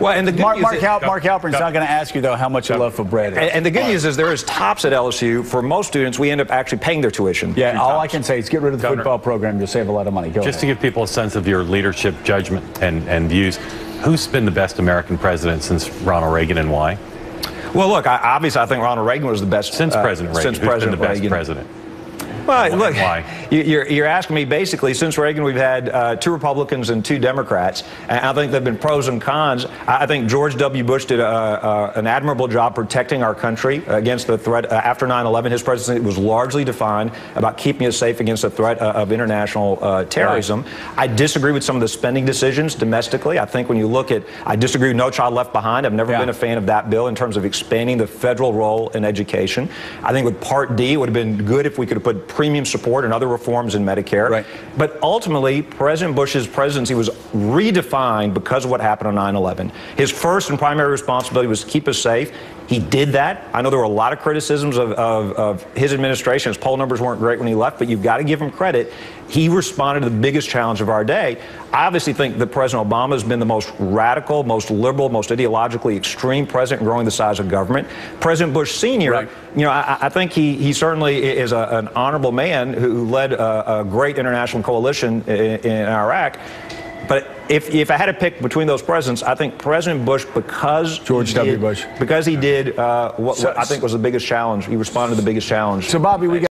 Well, and the good Mark news is, Halpern's not going to ask you, though, how much you love for bread. And the good news is there is TOPS at LSU. For most students, we end up actually paying their tuition. Yeah, all I can say is get rid of the football program. You'll save a lot of money. Just to give people a sense of your leadership, judgment, and views, who's been the best American president since Ronald Reagan, and why? Well, look, obviously I think Ronald Reagan was the best. Since President Reagan, who's been the best president? Well, look, why? You're asking me basically, since Reagan, we've had 2 Republicans and 2 Democrats, and I think there have been pros and cons. I think George W. Bush did an admirable job protecting our country against the threat. After 9/11, his presidency was largely defined about keeping us safe against the threat of international terrorism. Right. I disagree with some of the spending decisions domestically. I think when you look at, I disagree with No Child Left Behind. I've never been a fan of that bill in terms of expanding the federal role in education. I think with Part D, it would have been good if we could have put premium support and other reforms in Medicare. Right. But ultimately, President Bush's presidency was redefined because of what happened on 9/11. His first and primary responsibility was to keep us safe. He did that. I know there were a lot of criticisms of his administration. His poll numbers weren't great when he left, but you've got to give him credit. He responded to the biggest challenge of our day. I obviously think that President Obama has been the most radical, most liberal, most ideologically extreme president in growing the size of government. President Bush Sr., you know, I think he certainly is an honorable man who led a great international coalition in Iraq. But if I had to pick between those presidents, I think President Bush, because he did what I think was the biggest challenge. He responded to the biggest challenge. So, Bobby, we got